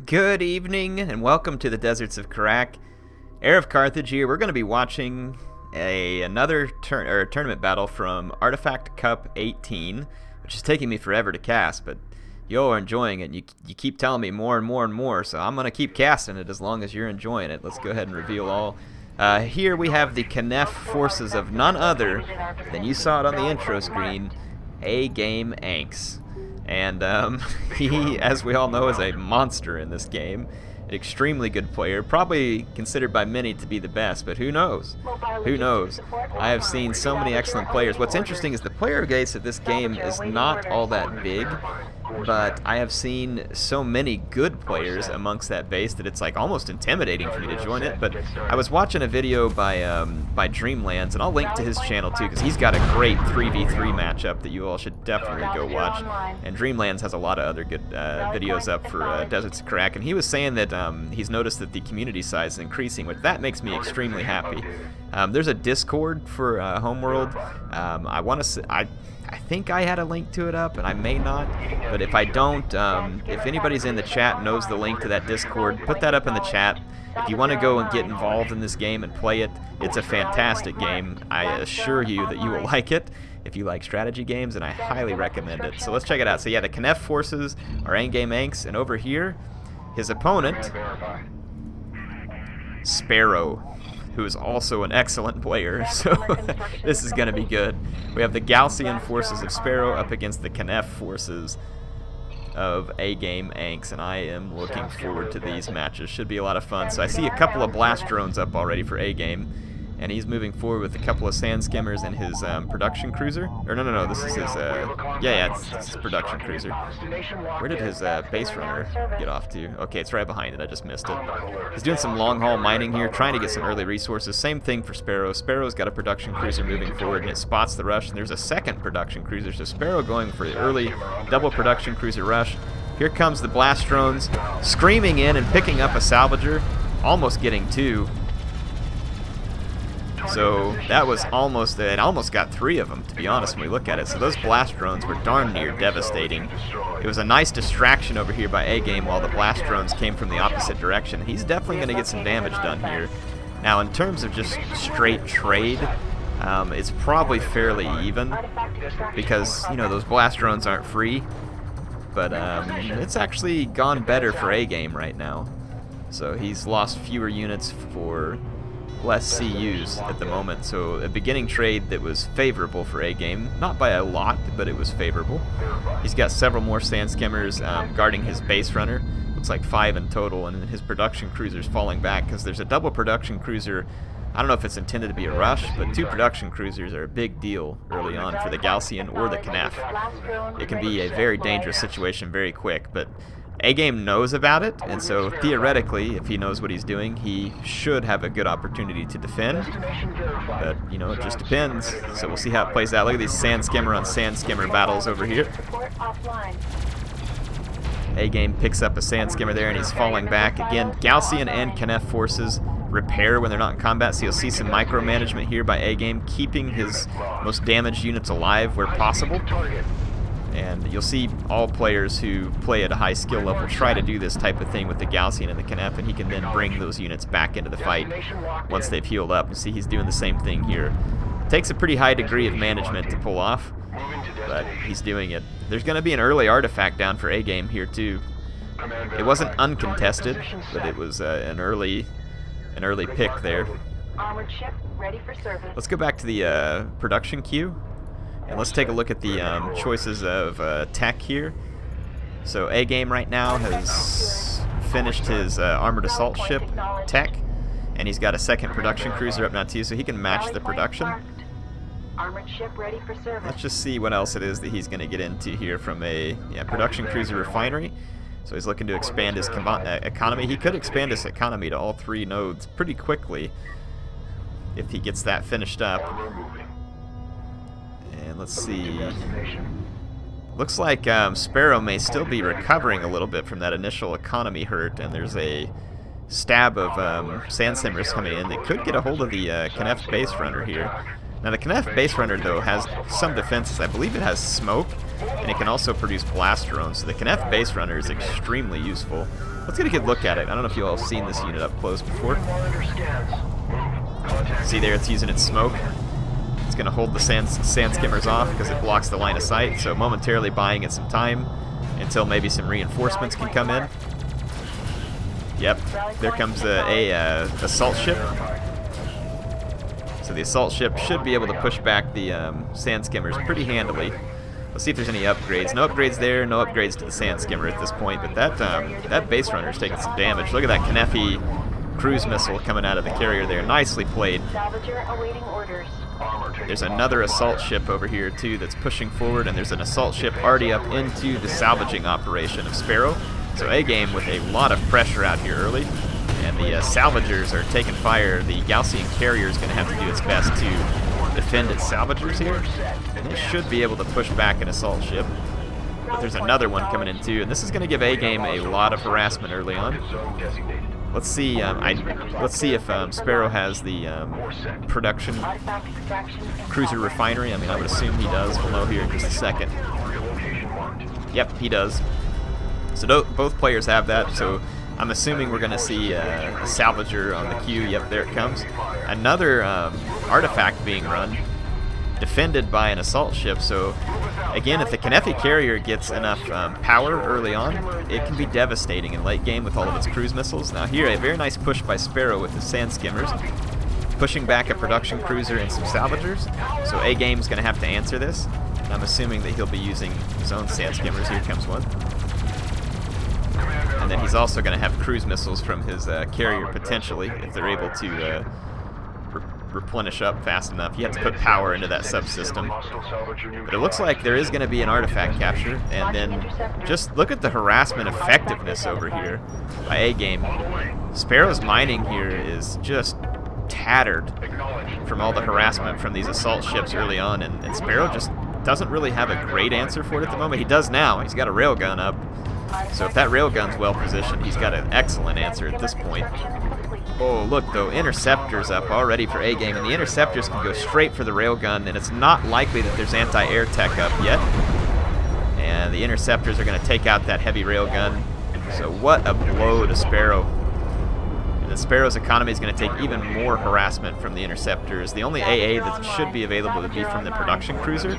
Good evening and welcome to the deserts of Kharak. HeirofCarthage here. We're going to be watching another tournament battle from Artifact Cup 18, which is taking me forever to cast, but y'all are enjoying it. And you keep telling me more and more and more, so I'm going to keep casting it as long as you're enjoying it. Let's go ahead and reveal all. Here we have the Knef forces of none other than, you saw it on the intro screen, AGameAnx. And he, as we all know, is a monster in this game. An extremely good player, probably considered by many to be the best, but who knows? Who knows? I have seen so many excellent players. What's interesting is the player base of this game is not all that big, but I have seen so many good players amongst that base that it's like almost intimidating for me to join it. But I was watching a video by Dreamlands, and I'll link to his channel too, because he's got a great 3v3 matchup that you all should definitely go watch. And Dreamlands has a lot of other good videos up for Deserts of Kharak, and he was saying that he's noticed that the community size is increasing, which that makes me extremely happy. There's a Discord for Homeworld. I think I had a link to it up, and I may not, but if I don't, if anybody's in the chat and knows the link to that Discord, put that up in the chat. If you want to go and get involved in this game and play it, it's a fantastic game. I assure you that you will like it if you like strategy games, and I highly recommend it. So let's check it out. So yeah, the Knef forces are AGameAnx, and over here, his opponent, Sparrow, who is also an excellent player, so this is going to be good. We have the Gaussian forces of Sparrow up against the Knef forces of AGameAnx, and I am looking forward to these matches. Should be a lot of fun. So I see a couple of blast drones up already for A-Game, and he's moving forward with a couple of sand skimmers and his production cruiser. Or no, this is his, it's his production cruiser. Where did his base runner get off to? Okay, it's right behind it, I just missed it. He's doing some long haul mining here, trying to get some early resources. Same thing for Sparrow. Sparrow's got a production cruiser moving forward, and it spots the rush, and there's a second production cruiser. So Sparrow going for the early double production cruiser rush. Here comes the blast drones, screaming in and picking up a salvager, almost getting two. So that was almost, it almost got three of them, to be honest, when we look at it. So those blast drones were darn near devastating. It was a nice distraction over here by A-Game while the blast drones came from the opposite direction. He's definitely going to get some damage done here. Now, in terms of just straight trade, it's probably fairly even because, you know, those blast drones aren't free. But it's actually gone better for A-Game right now. So he's lost fewer units for less CUs at the moment, so a beginning trade that was favorable for A-Game, not by a lot, but it was favorable. He's got several more sand skimmers guarding his base runner, looks like 5 in total, and his production cruiser's falling back because there's a double production cruiser. I don't know if it's intended to be a rush, but 2 production cruisers are a big deal early on for the Gaussian or the Knef. It can be a very dangerous situation very quick, but A-Game knows about it, and so theoretically, if he knows what he's doing, he should have a good opportunity to defend. But, you know, it just depends. So we'll see how it plays out. Look at these sand skimmer on sand skimmer battles over here. A-Game picks up a sand skimmer there, and he's falling back. Again, Gaussian and Knef forces repair when they're not in combat, so you'll see some micromanagement here by A-Game, keeping his most damaged units alive where possible. And you'll see all players who play at a high skill level try to do this type of thing with the Gaussian and the Knef, and he can then bring those units back into the fight once they've healed up. You see he's doing the same thing here. Takes a pretty high degree of management to pull off, but he's doing it. There's going to be an early artifact down for A-Game here too. It wasn't uncontested, but it was an early pick there. Let's go back to the production queue. And let's take a look at the choices of tech here. So A-Game right now has finished his armored assault ship tech, and he's got a second production cruiser up now too, so he can match the production. Let's just see what else it is that he's going to get into here from a production cruiser refinery. So he's looking to expand his economy. He could expand his economy to all 3 nodes pretty quickly if he gets that finished up. And let's see. Looks like Sparrow may still be recovering a little bit from that initial economy hurt, and there's a stab of sand skimmers coming in that could get a hold of the Knef base runner here. Now the Knef base runner though has some defenses. I believe it has smoke, and it can also produce blast drones. So the Kneff base runner is extremely useful. Let's get a good look at it. I don't know if you all have seen this unit up close before. See there, it's using its smoke. It's going to hold the sand skimmers off because it blocks the line of sight, so momentarily buying it some time until maybe some reinforcements can come in. Yep, there comes a assault ship. So the assault ship should be able to push back the sand skimmers pretty handily. Let's see if there's any upgrades. No upgrades there, no upgrades to the sand skimmer at this point, but that base runner is taking some damage. Look at that Kneffy cruise missile coming out of the carrier there. Nicely played. There's another assault ship over here too that's pushing forward, and there's an assault ship already up into the salvaging operation of Sparrow. So A-Game with a lot of pressure out here early, and the salvagers are taking fire. The Gaussian carrier is going to have to do its best to defend its salvagers here, and it should be able to push back an assault ship. But there's another one coming in too, and this is going to give A-Game a lot of harassment early on. Let's see. Let's see if Sparrow has the production cruiser refinery. I mean, I would assume he does. We'll know here in just a second. Yep, he does. So both players have that. So I'm assuming we're going to see a salvager on the queue. Yep, there it comes. Another artifact being run, defended by an assault ship. So again, if the Kneffy carrier gets enough power early on, it can be devastating in late game with all of its cruise missiles. Now here, a very nice push by Sparrow with the sand skimmers, pushing back a production cruiser and some salvagers. So A-Game's going to have to answer this. And I'm assuming that he'll be using his own sand skimmers. Here comes one. And then he's also going to have cruise missiles from his carrier potentially, if they're able to replenish up fast enough. You have to put power into that subsystem. But it looks like there is going to be an artifact capture, and then just look at the harassment effectiveness over here by A-Game. Sparrow's mining here is just tattered from all the harassment from these assault ships early on, and Sparrow just doesn't really have a great answer for it at the moment. He does now. He's got a railgun up. So if that railgun's well positioned, he's got an excellent answer at this point. Oh, look though, interceptors up already for A-Game, and the interceptors can go straight for the railgun, and it's not likely that there's anti-air tech up yet. And the interceptors are going to take out that heavy railgun. So what a blow to Sparrow. And the Sparrow's economy is going to take even more harassment from the interceptors. The only AA that should be available would be from the production cruiser.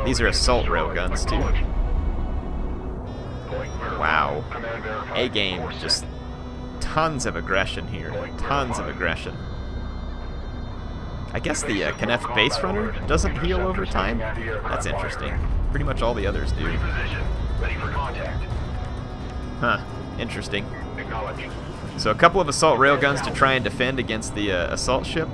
These are assault railguns too. Wow. A-Game, just tons of aggression here. Tons of aggression. I guess the Kneff base runner doesn't heal over time. That's interesting. Pretty much all the others do. Huh. Interesting. So a couple of assault railguns to try and defend against the assault ship.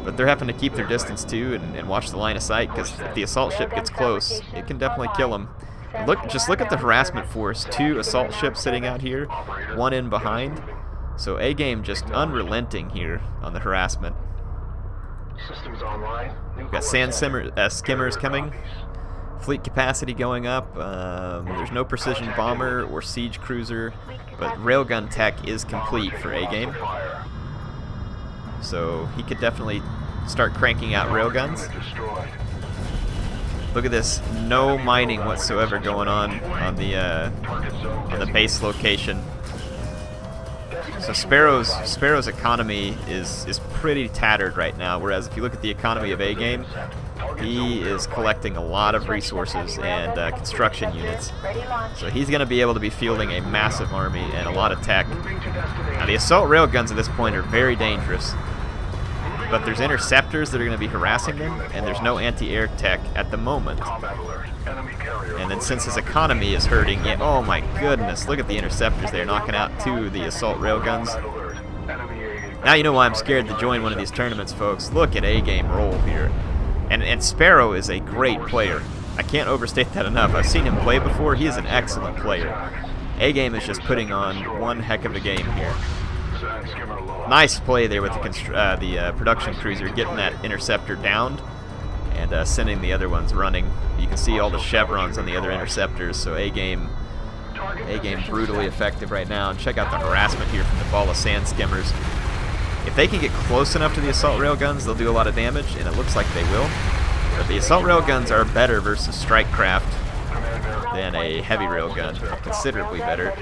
But they're having to keep their distance too and watch the line of sight, because if the assault ship gets close, it can definitely kill them. Just look at the harassment force. 2 assault ships sitting out here, 1 in behind. So A-Game just unrelenting here on the harassment. We've got sand skimmers coming. Fleet capacity going up. There's no precision bomber or siege cruiser, but railgun tech is complete for A-Game. So he could definitely start cranking out railguns. Look at this, no mining whatsoever going on the base location. So Sparrow's economy is pretty tattered right now, whereas if you look at the economy of A-Game, he is collecting a lot of resources and construction units. So he's going to be able to be fielding a massive army and a lot of tech. Now the assault railguns at this point are very dangerous, but there's interceptors that are going to be harassing them, and there's no anti-air tech at the moment. And then since his economy is hurting, oh my goodness, look at the interceptors there knocking out 2 of the assault railguns. Now you know why I'm scared to join one of these tournaments, folks. Look at A-Game roll here. And Sparrow is a great player. I can't overstate that enough. I've seen him play before. He is an excellent player. A-Game is just putting on one heck of a game here. Nice play there with the production cruiser, getting that interceptor downed and sending the other ones running. You can see all the chevrons on the other interceptors, so A-Game brutally effective right now. And check out the harassment here from the ball of sand skimmers. If they can get close enough to the assault railguns, they'll do a lot of damage, and it looks like they will. But the assault railguns are better versus strike craft than a heavy railgun, considerably better.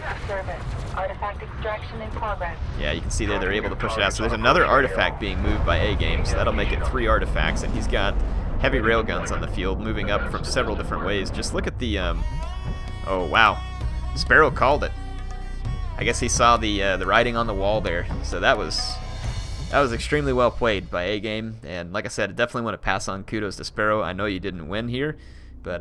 Artifact extraction in progress. Yeah, you can see there they're able to push it out. So there's another artifact being moved by A-Game, so that'll make it 3 artifacts, and he's got heavy railguns on the field, moving up from several different ways. Just look at the, oh wow, Sparrow called it. I guess he saw the writing on the wall there, so that was extremely well played by A-Game, and like I said, I definitely want to pass on kudos to Sparrow. I know you didn't win here, but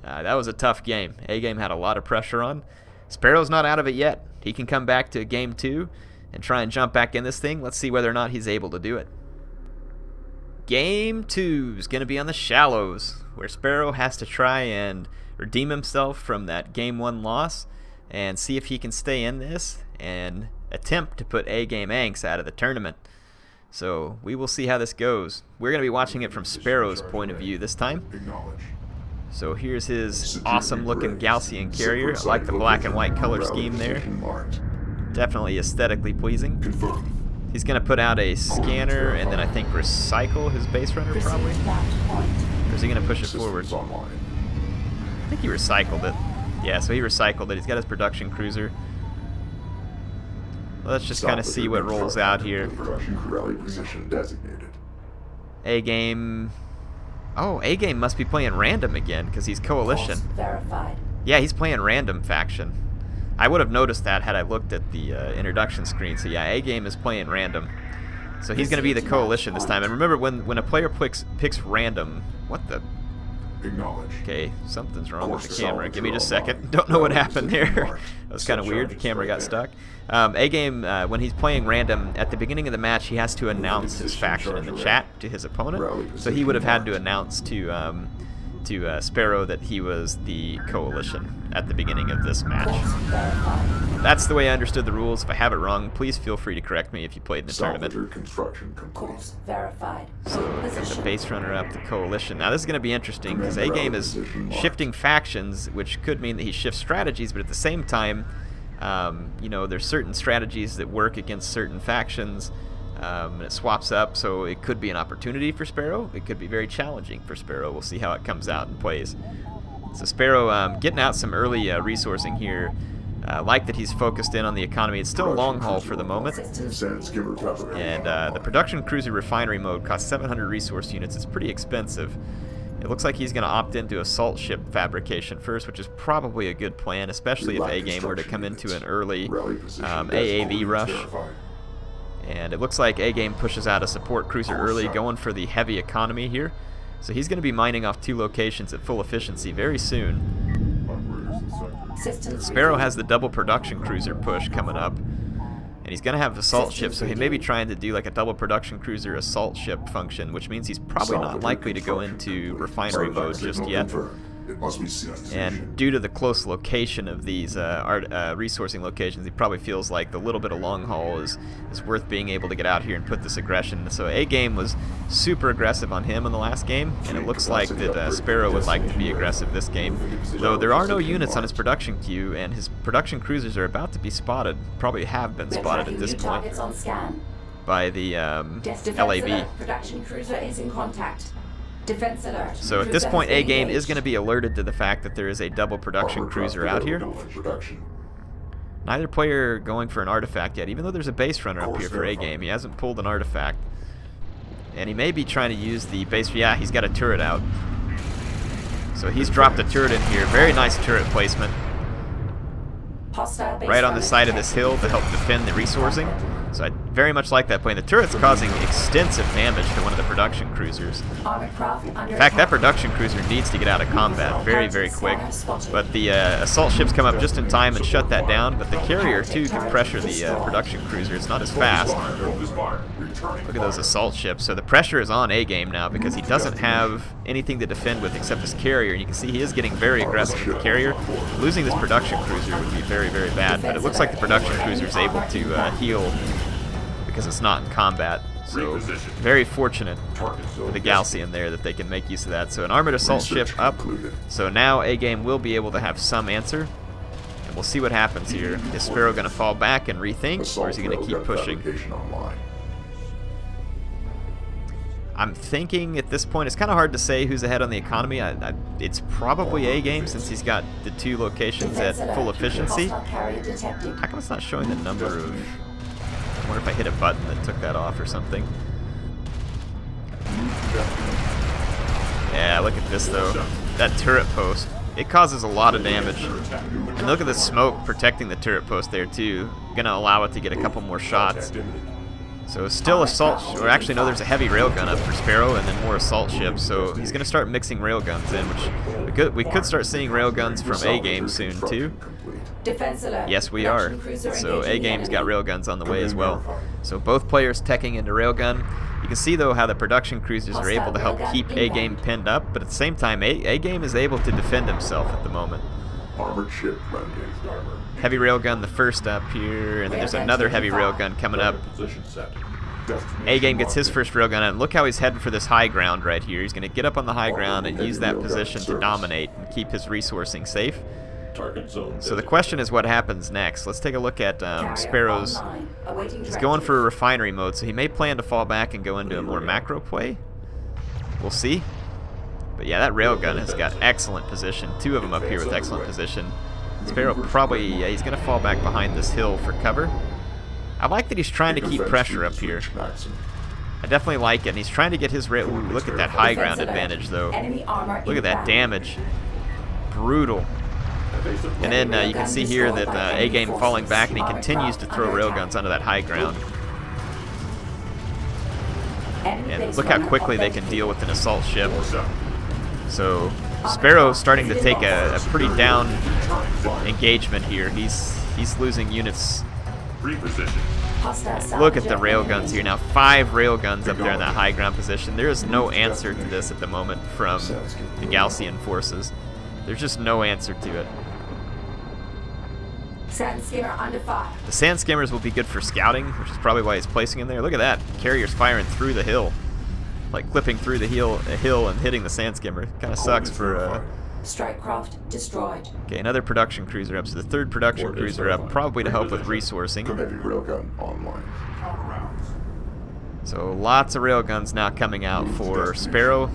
that was a tough game. A-Game had a lot of pressure on. Sparrow's not out of it yet. He can come back to game 2 and try and jump back in this thing. Let's see whether or not he's able to do it. Game 2 is going to be on the shallows, where Sparrow has to try and redeem himself from that game 1 loss and see if he can stay in this and attempt to put AGameAnx out of the tournament. So we will see how this goes. We're going to be watching it from Sparrow's point of view this time. So here's his awesome looking Gaussian carrier. I like the black and white color scheme there. Definitely aesthetically pleasing. He's going to put out a scanner and then I think recycle his base runner probably. Or is he going to push it forward? I think he recycled it. Yeah, so he recycled it. He's got his production cruiser. Let's just kind of see what rolls out here. A-Game. Oh, A-Game must be playing random again because he's coalition. Yeah, he's playing random faction. I would have noticed that had I looked at the introduction screen. So yeah, A-Game is playing random. So he's going to be the coalition this time. And remember, when a player picks random, what the? Okay, something's wrong with the camera. Give me just a second. Don't know what happened there. That was kind of weird. The camera got stuck. A-Game, when he's playing random, at the beginning of the match, he has to announce his faction in the chat to his opponent. So he would have had to announce to Sparrow that he was the coalition at the beginning of this match. That's the way I understood the rules. If I have it wrong, please feel free to correct me if you played in the tournament. So get the base runner up, the coalition. Now this is going to be interesting because A-Game is shifting factions, which could mean that he shifts strategies, but at the same time, you know, there's certain strategies that work against certain factions, and it swaps up, so it could be an opportunity for Sparrow. It could be very challenging for Sparrow. We'll see how it comes out and plays. So Sparrow getting out some early resourcing here. Like that he's focused in on the economy. It's still a long haul for the moment. And the production cruiser refinery mode costs 700 resource units. It's pretty expensive. It looks like he's going to opt into assault ship fabrication first, which is probably a good plan, especially if A-Game were to come into an early AAV rush. And it looks like A-Game pushes out a support cruiser early, going for the heavy economy here. So he's going to be mining off 2 locations at full efficiency very soon. Sparrow has the double production cruiser push coming up. And he's going to have assault ships, so he may be trying to do like a double production cruiser assault ship function, which means he's probably not likely to go into refinery mode just yet. And due to the close location of these resourcing locations, he probably feels like the little bit of long haul is worth being able to get out here and put this aggression. So A-Game was super aggressive on him in the last game, and it looks like that Sparrow would like to be aggressive this game. Though there are no units on his production queue, and his production cruisers are about to be spotted, probably have been spotted at this point, by the LAV. Production cruiser is in contact. Defense alert. So at this point, A-Game is going to be alerted to the fact that there is a double production cruiser out here. Neither player going for an artifact yet, even though there's a base runner up here for A-Game. He hasn't pulled an artifact. And he may be trying to use the base... Yeah, he's got a turret out. So he's dropped a turret in here. Very nice turret placement. Right on the side of this hill to help defend the resourcing. So I very much like that play. The turret's causing extensive damage to one of the production cruisers. In fact, that production cruiser needs to get out of combat very, very quick. But the assault ships come up just in time and shut that down. But the carrier, too, can pressure the production cruiser. It's not as fast. Look at those assault ships. So the pressure is on A-Game now because he doesn't have anything to defend with except his carrier. And you can see he is getting very aggressive with the carrier. Losing this production cruiser would be very, very bad. But it looks like the production cruiser is able to heal because it's not in combat. So very fortunate for the Gaussian there that they can make use of that. So an armored assault ship up. So now A-Game will be able to have some answer. And we'll see what happens here. Is Sparrow going to fall back and rethink, or is he going to keep pushing? I'm thinking at this point, it's kind of hard to say who's ahead on the economy. It's probably A-Game since he's got the 2 locations at full efficiency. How come it's not showing the number of... I wonder if I hit a button that took that off or something. Yeah, look at this though. That turret post. It causes a lot of damage. And look at the smoke protecting the turret post there too. Gonna allow it to get a couple more shots. So still assault, or actually no, there's a heavy railgun up for Sparrow and then more assault ships. So he's gonna start mixing railguns in, which we could start seeing railguns from A-Game soon too. Yes, we are. So A-Game's got railguns on the way as well. So both players teching into railgun. You can see though how the production cruisers are able to help keep A-Game pinned up, but at the same time A-Game is able to defend himself at the moment. Armored ship ready. Heavy railgun the first up here, and then there's another heavy railgun coming up. A-Game gets his first railgun, and look how he's heading for this high ground right here. He's going to get up on the high ground and use that position to dominate and keep his resourcing safe. So the question is what happens next. Let's take a look at Sparrow's. He's going for a refinery mode, so he may plan to fall back and go into a more macro play. We'll see. But yeah, that railgun has got excellent position. 2 of them up here with excellent position. Sparrow probably, yeah, he's going to fall back behind this hill for cover. I like that he's trying to keep pressure up here. I definitely like it, and he's trying to get his rail. Ooh, look at that high ground advantage, though. Look at that damage. Brutal. And then you can see here that A-Game falling back, and he continues to throw railguns onto that high ground. And look how quickly they can deal with an assault ship. So Sparrow starting to take a pretty down engagement here. He's losing units. Look at the railguns here now. 5 railguns up there in that high ground position. There is no answer to this at the moment from the Galcian forces. There's just no answer to it. Sand skimmer under fire. The sand skimmers will be good for scouting, which is probably why he's placing them there. Look at that. Carrier's firing through the hill. Like clipping through the hill and hitting the sand skimmer. Kind of sucks for Strike craft destroyed. Okay, another production cruiser up. So the 3rd production cruiser up, probably to help with resourcing. So lots of railguns now coming out for Sparrow.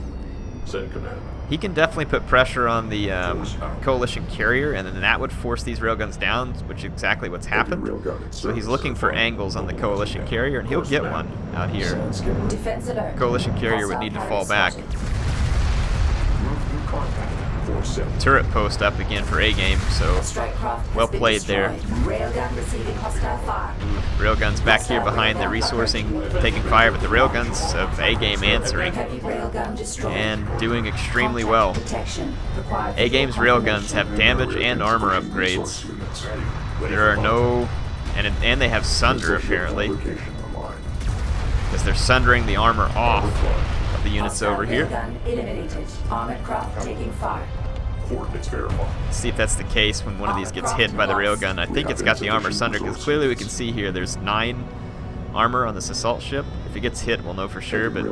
He can definitely put pressure on the coalition carrier, and then that would force these railguns down, which is exactly what's happened. So he's looking for angles on the coalition carrier, and he'll get one out here. Coalition carrier would need to fall back. Turret post up again for A-Game, so well played there. Railguns back here behind the resourcing, taking fire, but the railguns of A-Game answering and doing extremely well. A-Game's railguns have damage and armor upgrades. There are no... and they have sunder apparently, because they're sundering the armor off of the units over here. Let's see if that's the case when one of these gets hit by the railgun. I think it's got the armor sundered, because clearly we can see here there's 9 armor on this assault ship. If it gets hit, we'll know for sure, but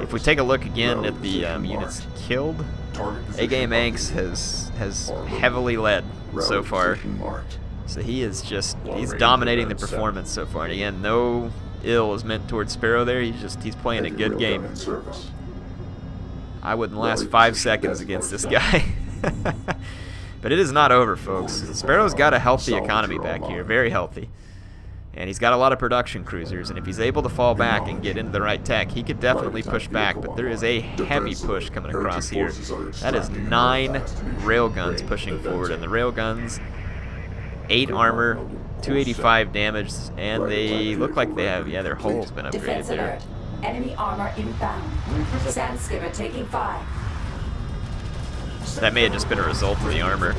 if we take a look again at the units killed, AGameAnx has heavily led so far. So he's dominating the performance so far. And again, no ill is meant towards Sparrow there. He's playing a good game. I wouldn't last 5 seconds against this guy. But it is not over, folks. Sparrow's got a healthy economy back here, very healthy. And he's got a lot of production cruisers, and if he's able to fall back and get into the right tech, he could definitely push back, but there is a heavy push coming across here. That is 9 railguns pushing forward, and the railguns, 8 armor, 285 damage, and they look like they have, yeah, their hull's been upgraded there. Enemy armor inbound. Sand skimmer taking fire. That may have just been a result of the armor.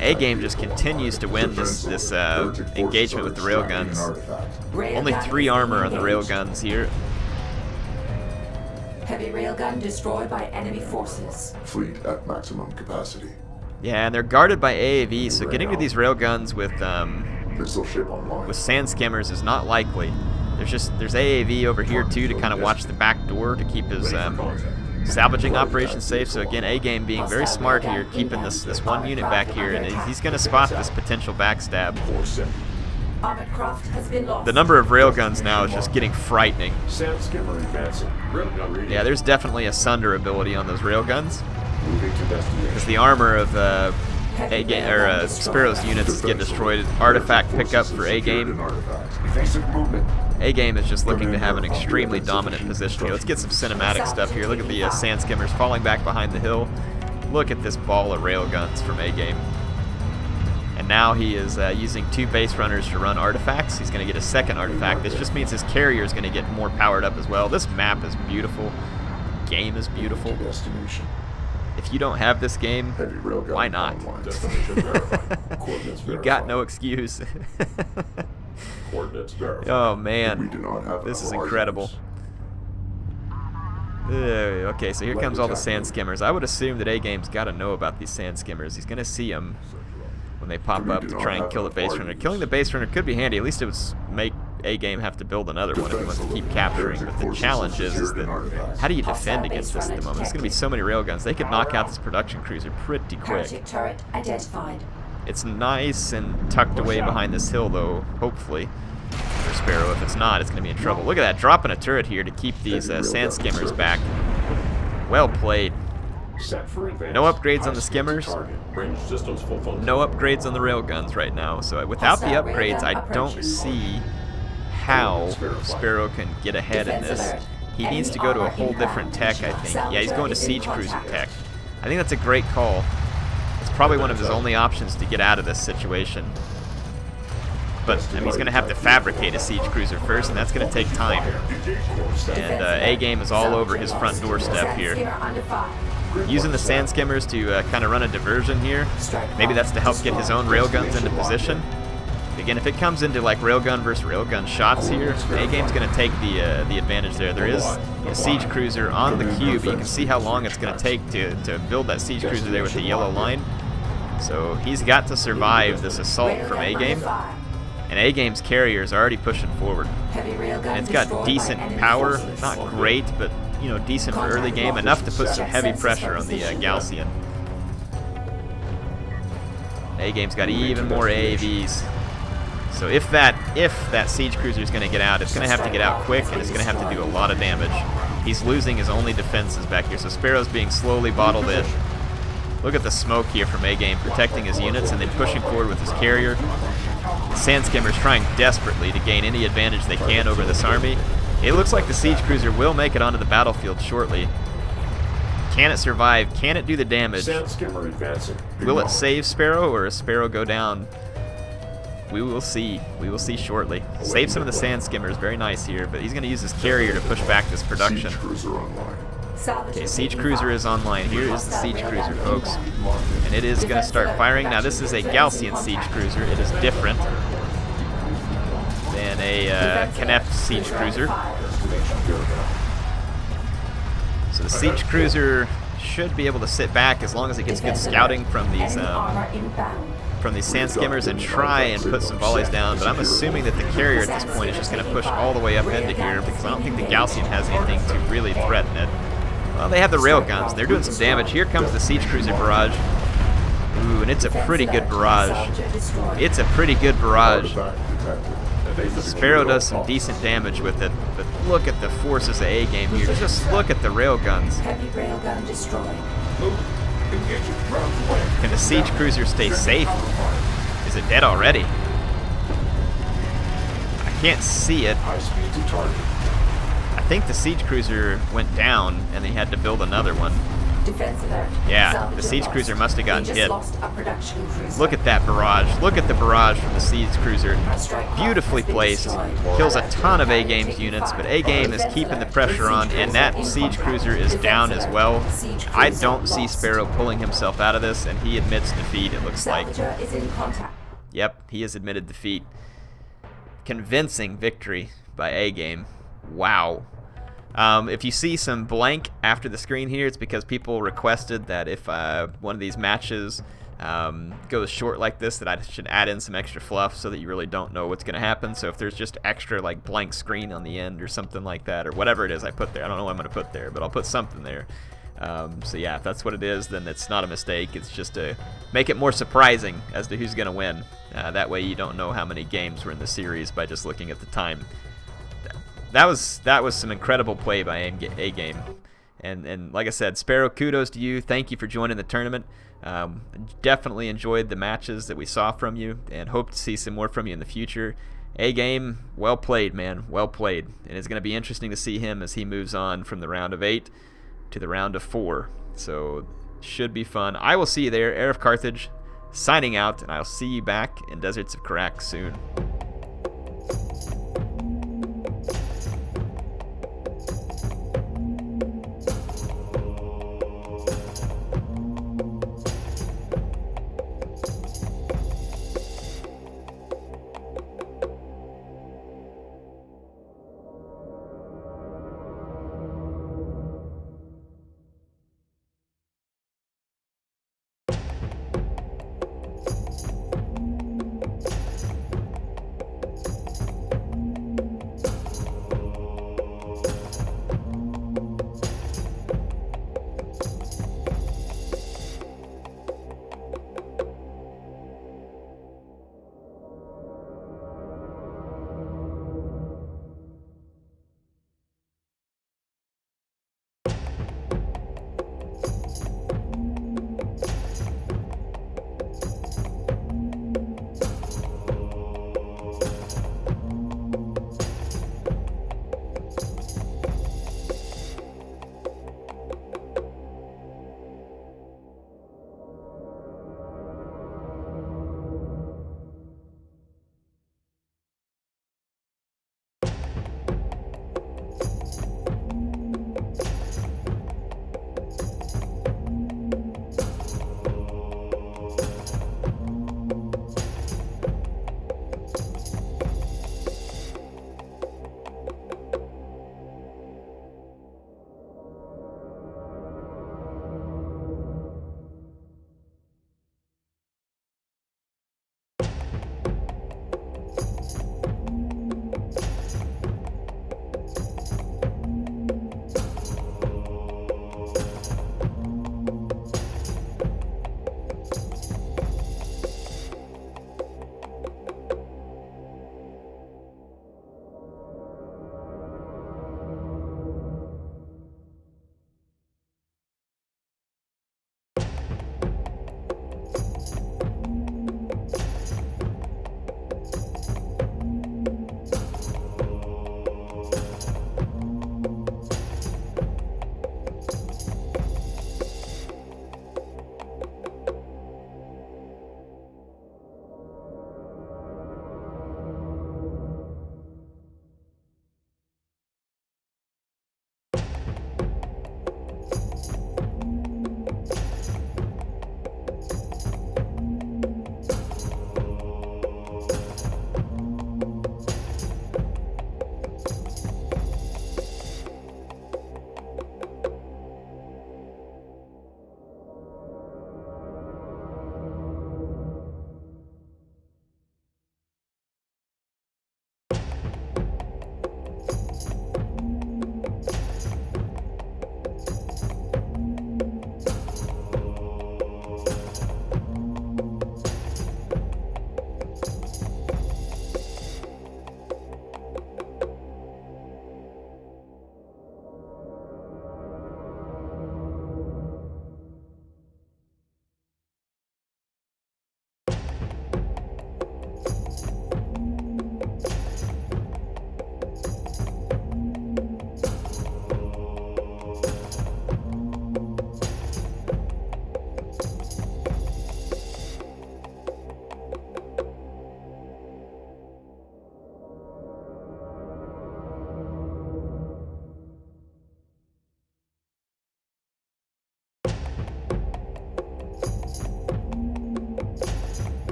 A-Game just continues to win this engagement with the railguns. Only 3 armor on the railguns here. Heavy railgun destroyed by enemy forces. Fleet at maximum capacity. Yeah, and they're guarded by AAV, so getting to these railguns with sand skimmers is not likely. There's AAV over here too to kind of watch the back door to keep his salvaging operation safe. So again, A-Game being very smart here, keeping this one unit back here, and he's going to spot this potential backstab. Armored craft has been lost. The number of railguns now is just getting frightening. Sand skimmer advancing. Railgun reading. Yeah, there's definitely a sunder ability on those railguns. Moving to destination. Because the armor of Sparrow's units is getting destroyed. Artifact pickup for A-Game. Evasive movement. A-Game is just looking to have an extremely dominant position here. Let's get some cinematic stuff here. Look at the sand skimmers falling back behind the hill. Look at this ball of railguns from A-Game. And now he is using 2 base runners to run artifacts. He's going to get a second artifact. This just means his carrier is going to get more powered up as well. This map is beautiful. Game is beautiful. Destination. If you don't have this game, Heavy railgun why not? online. Destination verified. Coordinates You verified. got no excuse. Coordinates verified. Oh We man, do not have this is our incredible. Okay, so here comes all the sand skimmers. I would assume that A-Game's got to know about these sand skimmers. He's going to see them when they pop up to try and kill the base runner. Killing the base runner could be handy. At least it would make A-Game have to build another one if he wants to keep capturing. But the challenge is that how do you defend against this at the moment? There's going to be so many railguns. They could knock out this production cruiser pretty quick. Heretic turret identified. It's nice and tucked away behind this hill, though, hopefully, for Sparrow. If it's not, it's going to be in trouble. Look at that, dropping a turret here to keep these sand skimmers back. Well played. Set for advance. No upgrades on the High speed to skimmers. target. Range systems full function. No upgrades on the railguns right now, so without the upgrades, I don't see how Sparrow can get ahead in this. He needs to go to a whole different tech, I think. Yeah, he's going to Siege Cruiser tech. I think that's a great call. It's probably one of his only options to get out of this situation. But I mean, he's going to have to fabricate a Siege Cruiser first, and that's going to take time. And A-Game is all over his front doorstep here. Using the sand skimmers to kind of run a diversion here. Maybe that's to help get his own railguns into position. Again, if it comes into like railgun versus railgun shots here, A-Game's going to take the advantage there. There is a Siege Cruiser on the cube. You can see how long it's going to take to build that Siege Cruiser there with the yellow line. So he's got to survive this assault from A-Game. And A-Game's carrier is already pushing forward. And it's got decent power, not great, but you know, decent for early game, enough to put some heavy pressure on the Galcian. A-Game's got even more AAVs. So if that Siege Cruiser is going to get out, it's going to have to get out quick, and it's going to have to do a lot of damage. He's losing his only defenses back here, so Sparrow's being slowly bottled in. Look at the smoke here from A-Game, protecting his units and then pushing forward with his carrier. The Sand Skimmer's trying desperately to gain any advantage they can over this army. It looks like the Siege Cruiser will make it onto the battlefield shortly. Can it survive? Can it do the damage? Sand skimmer advancing. Will it save Sparrow, or does Sparrow go down? We will see. We will see shortly. Save some of the Sand Skimmers. Very nice here, but he's going to use his carrier to push back this production. Siege cruiser online. Okay, Siege Cruiser is online. Here is the Siege Cruiser, folks. And it is going to start firing. Now, this is a Galcian Siege Cruiser. It is different than a Kneff Siege Cruiser. So the Siege Cruiser should be able to sit back as long as it gets good scouting from these Sand Skimmers and try and put some volleys down. But I'm assuming that the carrier at this point is just going to push all the way up into here, because I don't think the Galcian has anything to really threaten it. Well, they have the railguns. They're doing some damage. Here comes the Siege Cruiser barrage. Ooh, and it's a pretty good barrage. It's a pretty good barrage. Sparrow does some decent damage with it, but look at the forces of A-Game here. Just look at the railguns. Heavy railgun destroyed. Can the Siege Cruiser stay safe? Is it dead already? I can't see it. High speed to target. I think the Siege Cruiser went down and they had to build another one. Defense alert. Yeah, Salvage the Siege lost. Cruiser must have gotten We just hit. lost a production cruiser. Look at that barrage. Look at the barrage from the Siege Cruiser. Strike Beautifully has been placed. destroyed. Kills a ton of A-Game's units, but A-Game is keeping the pressure on, and that Siege Cruiser is down as well. I don't see Sparrow pulling himself out of this, and he admits defeat, it looks like. Salvager is in contact. Yep, he has admitted defeat. Convincing victory by A-Game. Wow. If you see some blank after the screen here, it's because people requested that if one of these matches goes short like this, that I should add in some extra fluff so that you really don't know what's going to happen. So if there's just extra like blank screen on the end or something like that, or whatever it is I put there, I don't know what I'm going to put there, but I'll put something there. So yeah, if that's what it is, then it's not a mistake. It's just to make it more surprising as to who's going to win. That way you don't know how many games were in the series by just looking at the time. That was some incredible play by A-Game. And like I said, Sparrow, kudos to you. Thank you for joining the tournament. Definitely enjoyed the matches that we saw from you, and hope to see some more from you in the future. A-Game, well played, man. Well played. And it's going to be interesting to see him as he moves on from the round of 8 to the round of 4. So, should be fun. I will see you there. HeirofCarthage signing out, and I'll see you back in Deserts of Kharak soon.